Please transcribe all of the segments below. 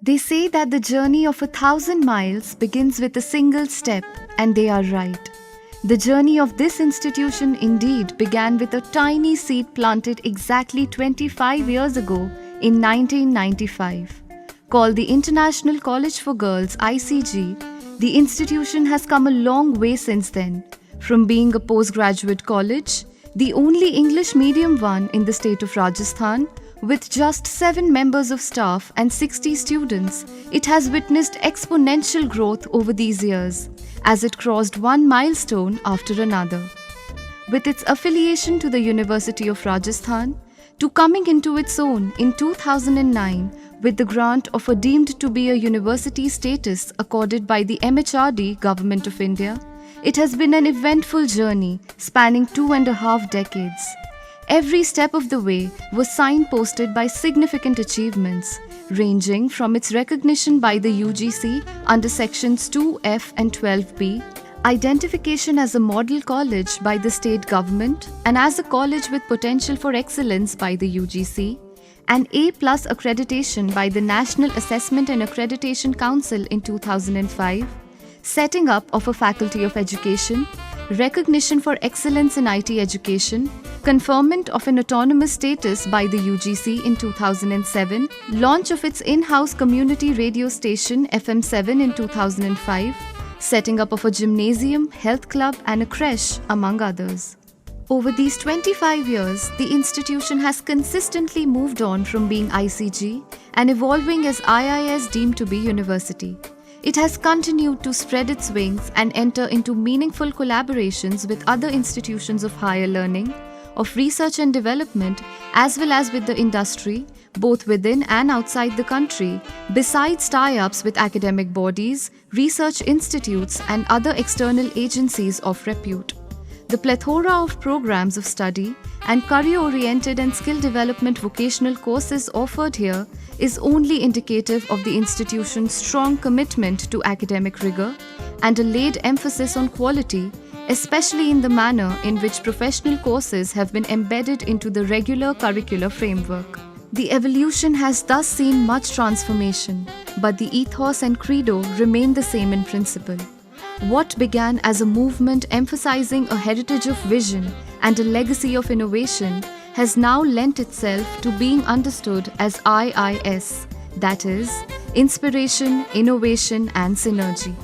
They say that the journey of 1,000 miles begins with a single step, and they are right. The journey of this institution indeed began with a tiny seed planted exactly 25 years ago in 1995. Called the International College for Girls (ICG), the institution has come a long way since then, from being a postgraduate college, the only English medium one in the state of Rajasthan. With just 7 members of staff and 60 students, it has witnessed exponential growth over these years, as it crossed one milestone after another. With its affiliation to the University of Rajasthan, to coming into its own in 2009 with the grant of a deemed to be a university status accorded by the MHRD Government of India, it has been an eventful journey spanning 2.5 decades. Every step of the way was signposted by significant achievements, ranging from its recognition by the UGC under sections 2F and 12B, identification as a model college by the state government and as a college with potential for excellence by the UGC, and A+ accreditation by the National Assessment and Accreditation Council in 2005, setting up of a Faculty of Education, recognition for excellence in IT education, conferment of an autonomous status by the UGC in 2007, launch of its in-house community radio station FM7 in 2005, setting up of a gymnasium, health club and a creche, among others. Over these 25 years, the institution has consistently moved on from being ICG and evolving as IIS deemed to be university. It has continued to spread its wings and enter into meaningful collaborations with other institutions of higher learning, of research and development, as well as with the industry, both within and outside the country, besides tie-ups with academic bodies, research institutes, and other external agencies of repute. The plethora of programs of study and career-oriented and skill development vocational courses offered here is only indicative of the institution's strong commitment to academic rigor and a laid emphasis on quality, especially in the manner in which professional courses have been embedded into the regular curricular framework. The evolution has thus seen much transformation, but the ethos and credo remain the same in principle. What began as a movement emphasizing a heritage of vision and a legacy of innovation has now lent itself to being understood as IIS, that is, Inspiration, Innovation and Synergy.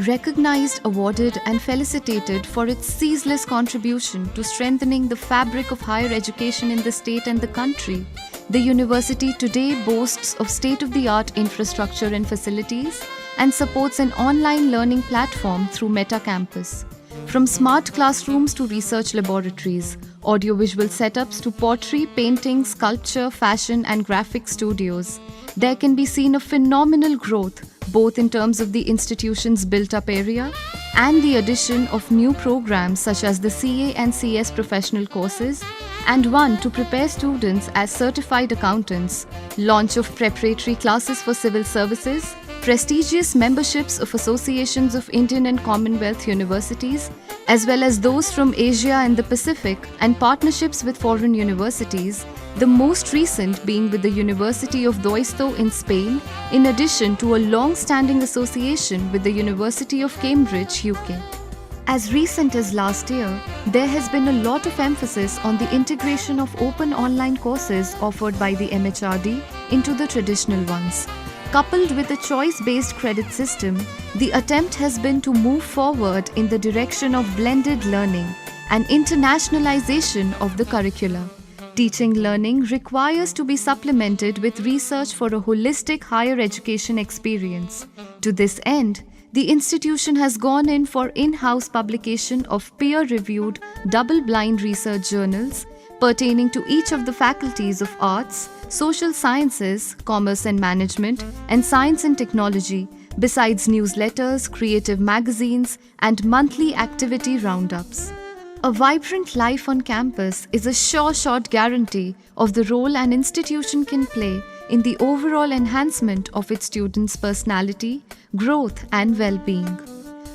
Recognized, awarded and felicitated for its ceaseless contribution to strengthening the fabric of higher education in the state and the country, the university today boasts of state-of-the-art infrastructure and facilities and supports an online learning platform through Meta Campus. From smart classrooms to research laboratories, audiovisual setups to pottery, painting, sculpture, fashion and graphic studios, there can be seen a phenomenal growth both in terms of the institution's built-up area and the addition of new programs such as the CA and CS professional courses and one to prepare students as certified accountants, launch of preparatory classes for civil services, prestigious memberships of associations of Indian and Commonwealth universities, as well as those from Asia and the Pacific, and partnerships with foreign universities, the most recent being with the University of Deusto in Spain, in addition to a long-standing association with the University of Cambridge, UK. As recent as last year, there has been a lot of emphasis on the integration of open online courses offered by the MHRD into the traditional ones. Coupled with a choice-based credit system, the attempt has been to move forward in the direction of blended learning and internationalization of the curricula. Teaching learning requires to be supplemented with research for a holistic higher education experience. To this end, the institution has gone in for in-house publication of peer-reviewed, double-blind research journals pertaining to each of the faculties of arts, social sciences, commerce and management, and science and technology, besides newsletters, creative magazines, and monthly activity roundups. A vibrant life on campus is a sure shot guarantee of the role an institution can play in the overall enhancement of its students' personality, growth, and well-being.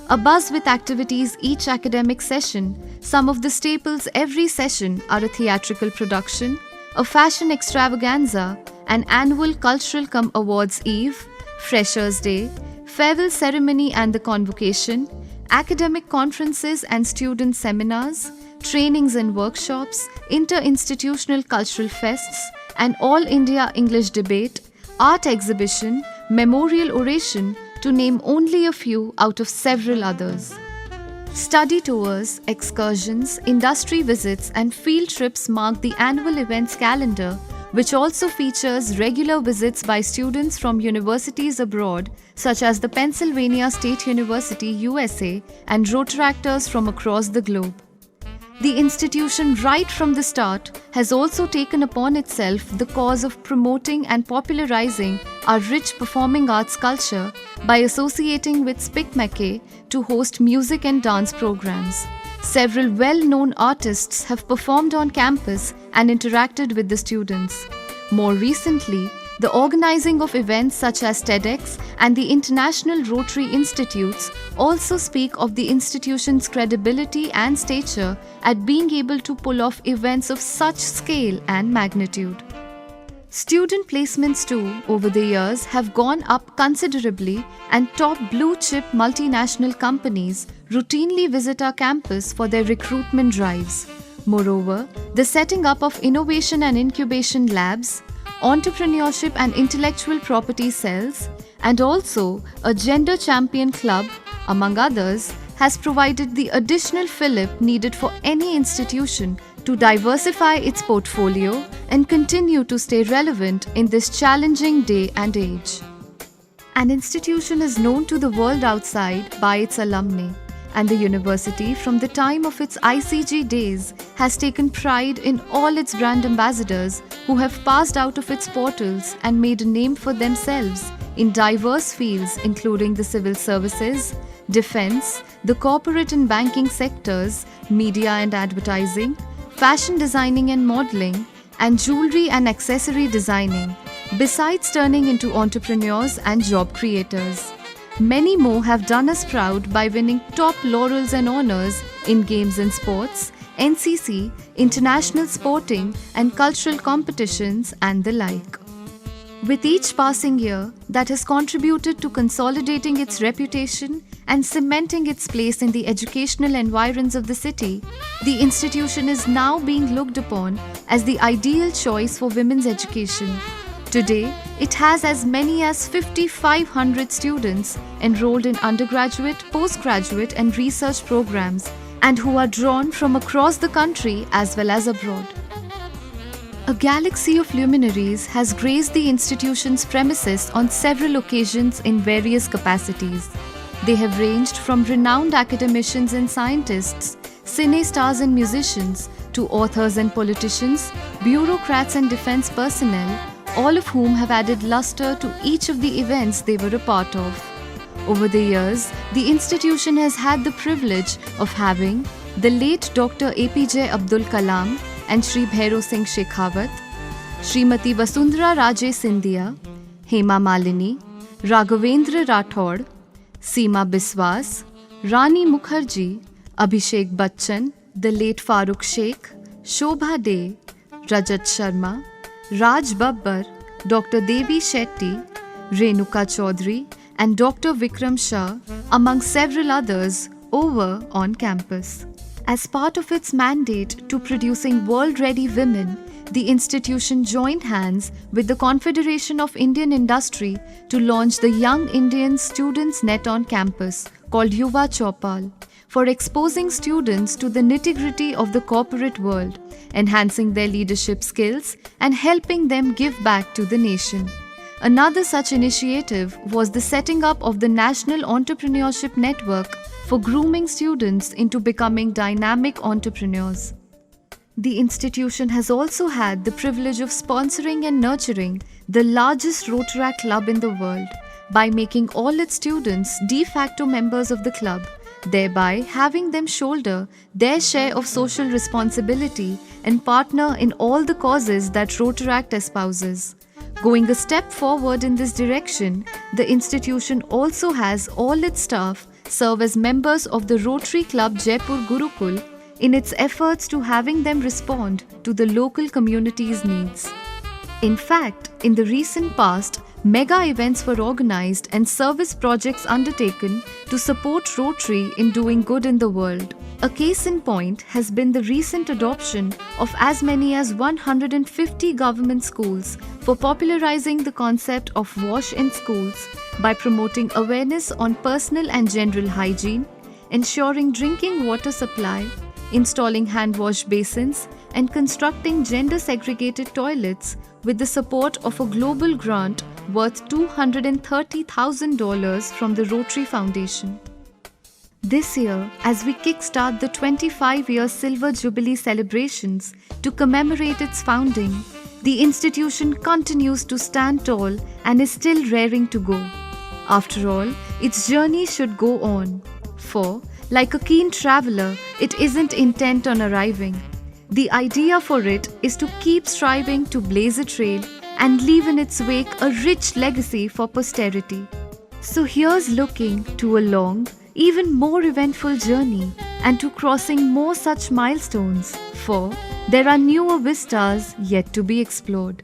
Abuzz with activities each academic session, some of the staples every session are a theatrical production, a fashion extravaganza, an annual cultural cum awards eve, Freshers' Day, farewell ceremony and the convocation, academic conferences and student seminars, trainings and workshops, inter-institutional cultural fests, an all-India English debate, art exhibition, memorial oration, to name only a few out of several others. Study tours, excursions, industry visits, and field trips mark the annual events calendar, which also features regular visits by students from universities abroad, such as the Pennsylvania State University, USA, and Rotaractors from across the globe. The institution, right from the start, has also taken upon itself the cause of promoting and popularizing our rich performing arts culture by associating with Spic Mackey to host music and dance programs. Several well-known artists have performed on campus and interacted with the students. More recently, the organizing of events such as TEDx and the International Rotary Institutes also speak of the institution's credibility and stature at being able to pull off events of such scale and magnitude. Student placements too, over the years, have gone up considerably, and top blue-chip multinational companies routinely visit our campus for their recruitment drives. Moreover, the setting up of innovation and incubation labs, entrepreneurship and intellectual property cells, and also a gender champion club, among others, has provided the additional fillip needed for any institution to diversify its portfolio and continue to stay relevant in this challenging day and age. An institution is known to the world outside by its alumni, and the university, from the time of its ICG days, has taken pride in all its brand ambassadors who have passed out of its portals and made a name for themselves in diverse fields including the civil services, defense, the corporate and banking sectors, media and advertising, fashion designing and modeling, and jewelry and accessory designing, besides turning into entrepreneurs and job creators. Many more have done us proud by winning top laurels and honors in games and sports, NCC, international sporting and cultural competitions, and the like. With each passing year, that has contributed to consolidating its reputation and cementing its place in the educational environs of the city, the institution is now being looked upon as the ideal choice for women's education. Today, it has as many as 5,500 students enrolled in undergraduate, postgraduate, and research programs, and who are drawn from across the country as well as abroad. A galaxy of luminaries has graced the institution's premises on several occasions in various capacities. They have ranged from renowned academicians and scientists, cine stars and musicians, to authors and politicians, bureaucrats and defense personnel, all of whom have added luster to each of the events they were a part of. Over the years, the institution has had the privilege of having the late Dr. APJ Abdul Kalam and Shri Bhairav Singh Shekhawat, Srimati Vasundhara Raje Scindia, Hema Malini, Raghavendra Rathod, Seema Biswas, Rani Mukherjee, Abhishek Bachchan, the late Farooq Sheikh, Shobha De, Rajat Sharma, Raj Babbar, Dr. Devi Shetty, Renuka Chaudhary, and Dr. Vikram Shah, among several others, over on campus. As part of its mandate to producing world-ready women, the institution joined hands with the Confederation of Indian Industry to launch the Young Indian Students Net on campus, called Yuva Chaupal, for exposing students to the nitty-gritty of the corporate world, enhancing their leadership skills, and helping them give back to the nation. Another such initiative was the setting up of the National Entrepreneurship Network for grooming students into becoming dynamic entrepreneurs. The institution has also had the privilege of sponsoring and nurturing the largest Rotaract club in the world by making all its students de facto members of the club, thereby having them shoulder their share of social responsibility and partner in all the causes that Rotaract espouses. Going a step forward in this direction, the institution also has all its staff serve as members of the Rotary Club Jaipur Gurukul in its efforts to having them respond to the local community's needs. In fact, in the recent past, Mega events were organized and service projects undertaken to support Rotary in doing good in the world. A case in point has been the recent adoption of as many as 150 government schools for popularizing the concept of wash in schools by promoting awareness on personal and general hygiene, ensuring drinking water supply, installing hand wash basins, and constructing gender-segregated toilets with the support of a global grant worth $230,000 from the Rotary Foundation. This year, as we kickstart the 25-year Silver Jubilee celebrations to commemorate its founding, the institution continues to stand tall and is still raring to go. After all, its journey should go on. For, like a keen traveler, it isn't intent on arriving. The idea for it is to keep striving to blaze a trail and leave in its wake a rich legacy for posterity. So here's looking to a long, even more eventful journey and to crossing more such milestones, for there are newer vistas yet to be explored.